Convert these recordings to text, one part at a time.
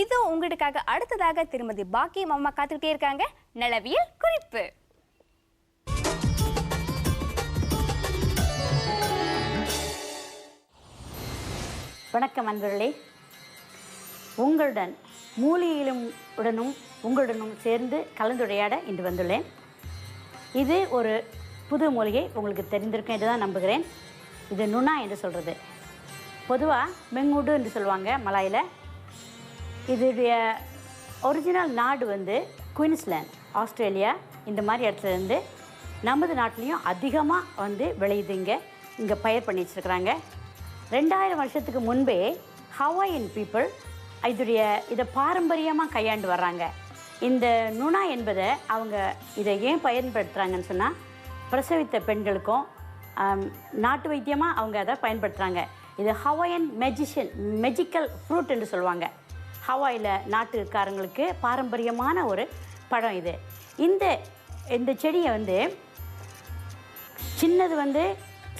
இது உங்களுக்காக அடுத்ததாக திருமதி பாக்கியம் அம்மா காத்துக்கிட்டே இருக்காங்க. நலவியல் குறிப்பு. வணக்கம் அன்பர்களே. உங்களுடன் உங்களுடனும் சேர்ந்து கலந்துரையாட இன்று வந்துள்ளேன். இது ஒரு புது மூலிகை, உங்களுக்கு தெரிந்திருக்கும் என்று தான் நம்புகிறேன். இது நுணா என்று சொல்கிறது. பொதுவாக மெங்குடு என்று சொல்லுவாங்க மலாயில். இதோடைய ஒரிஜினல் நாடு குயின்ஸ்லாந்து, ஆஸ்திரேலியா, இந்த மாதிரி இடத்துலேருந்து நமது நாட்டிலையும் அதிகமாக விளையுது. இங்கே பயிர் பண்ணி வச்சுருக்குறாங்க. 2000 வருஷத்துக்கு முன்பே ஹவாயின் பீப்புள் இதை பாரம்பரியமாக கையாண்டு வர்றாங்க. இந்த நுணா என்பதை அவங்க இதை ஏன் பயன்படுத்துகிறாங்கன்னு சொன்னால், பிரசவித்த பெண்களுக்கும் நாட்டு வைத்தியமாக அவங்க அதை பயன்படுத்துகிறாங்க. இது ஹவாயன் மெஜிக்கல் ஃப்ரூட் என்று சொல்லுவாங்க. ஹவாயில் நாட்டுக்காரங்களுக்கு பாரம்பரியமான ஒரு பழம் இது. இந்த செடியை சின்னது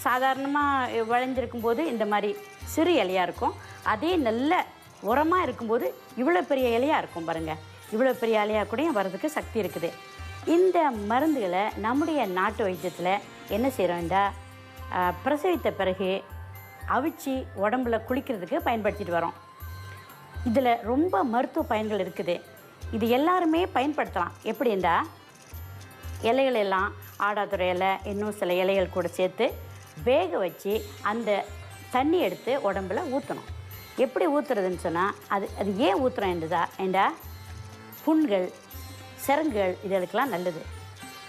சாதாரணமாக விளைஞ்சிருக்கும் போது இந்த மாதிரி சிறு இலையாக இருக்கும். அதே நல்ல உரமாக இருக்கும்போது இவ்வளோ பெரிய இலையாக இருக்கும் பாருங்கள். இவ்வளோ பெரிய இலையாக கூட வர்றதுக்கு சக்தி இருக்குது. இந்த மருந்துகளை நம்முடைய நாட்டு வைத்தியத்தில் என்ன செய்கிறோம்டா, பிரசவித்த பிறகு அவிச்சு உடம்புல குளிக்கிறதுக்கு பயன்படுத்திட்டு வரோம். இதில் ரொம்ப மருத்துவ பயன்கள் இருக்குது. இது எல்லாருமே பயன்படுத்தலாம். எப்படின்னா, இலைகள் எல்லாம் ஆடாதுறை இலை, இன்னும் சில இலைகள் கூட சேர்த்து வேக வச்சு அந்த தண்ணி எடுத்து உடம்புல ஊற்றணும். எப்படி ஊற்றுறதுன்னு சொன்னால், அது ஏன் ஊற்றுறோம் என்றா புண்கள், சிரங்குகள் இதற்கெல்லாம் நல்லது.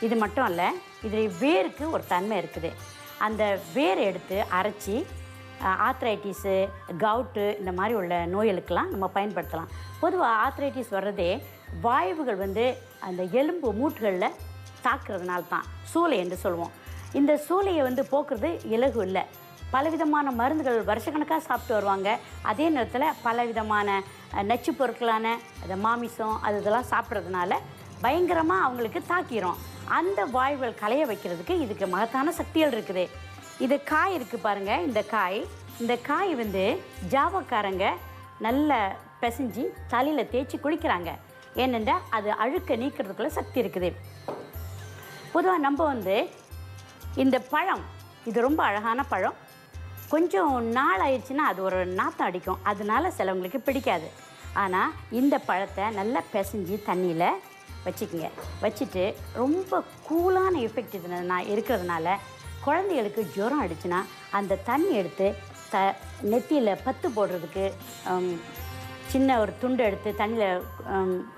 இது மட்டும் அல்ல, இதில் வேருக்கு ஒரு தன்மை இருக்குது. அந்த வேரை எடுத்து அரைச்சி ஆத்ரைட்டிஸு, கவுட்டு இந்த மாதிரி உள்ள நோய்களுக்கெல்லாம் நம்ம பயன்படுத்தலாம். பொதுவாக ஆத்ரைட்டிஸ் வர்றதே வாய்வுகள் அந்த எலும்பு மூட்டுகளில் தாக்குறதுனால தான், சூளை என்று சொல்லுவோம். இந்த சூளையை போக்குறது இலகு இல்லை. பலவிதமான மருந்துகள் வருஷக்கணக்காக சாப்பிட்டு வருவாங்க. அதே நேரத்தில் பலவிதமான நச்சு பொருட்களான அந்த மாமிசம் இதெல்லாம் சாப்பிட்றதுனால பயங்கரமாக அவங்களுக்கு தாக்கிரும். அந்த வாய்வுகள் களைய வைக்கிறதுக்கு இதுக்கு மகத்தான சக்திகள் இருக்குது. இது காய் இருக்குது பாருங்கள். இந்த காய் ஜாவக்காரங்க நல்லா பிசைஞ்சு தலையில் தேய்ச்சி குளிக்கிறாங்க. ஏனென்றால் அது அழுக்க நீக்கிறதுக்குள்ள சக்தி இருக்குது. பொதுவாக நம்ம இந்த பழம், இது ரொம்ப அழகான பழம். கொஞ்சம் நாள் ஆயிடுச்சுன்னா அது ஒரு நாத்தம் அடிக்கும். அதனால சிலவங்களுக்கு பிடிக்காது. ஆனால் இந்த பழத்தை நல்லா பிசைஞ்சு தண்ணியில் வச்சுக்கோங்க. வச்சுட்டு ரொம்ப கூலான எஃபெக்ட் இருக்கிறதுனால குழந்தைகளுக்கு ஜுரம் அடிச்சுன்னா அந்த தண்ணி எடுத்து நெத்தியில் பத்து போடுறதுக்கு சின்ன ஒரு துண்டு எடுத்து தண்ணியில்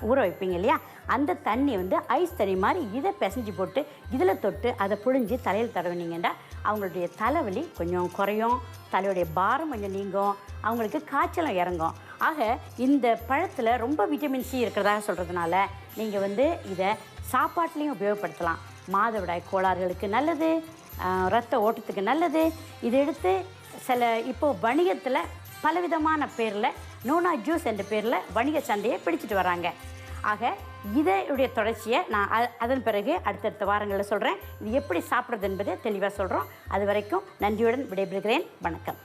ஊற வைப்பீங்க இல்லையா, அந்த தண்ணி ஐஸ் தண்ணி மாதிரி இதை பிசைஞ்சு போட்டு இதில் தொட்டு அதை புழிஞ்சு தலையில் தடவினீங்கன்னா அவங்களுடைய தலைவலி கொஞ்சம் குறையும், தலையுடைய பாரம் கொஞ்சம் நீங்கும், அவங்களுக்கு காய்ச்சலும் இறங்கும். ஆக இந்த பழத்தில் ரொம்ப விட்டமின் சி இருக்கிறதாக சொல்கிறதுனால நீங்கள் இதை சாப்பாட்லேயும் உபயோகப்படுத்தலாம். மாதவிடாய் கோளாறுகளுக்கு நல்லது, இரத்த ஓட்டத்துக்கு நல்லது. இதை எடுத்து இப்போது வணிகத்தில் பலவிதமான பேரில் நோனா ஜூஸ் என்ற பேரில் வணிக சந்தையை பிடிச்சிட்டு வராங்க. ஆக இதனுடைய தொடர்ச்சியை நான் அதன் பிறகு அடுத்தடுத்த வாரங்களில் சொல்கிறேன். இது எப்படி சாப்பிட்றது என்பதை தெளிவாக சொல்கிறோம். அது வரைக்கும் நன்றியுடன் விடைபெறுகிறேன். வணக்கம்.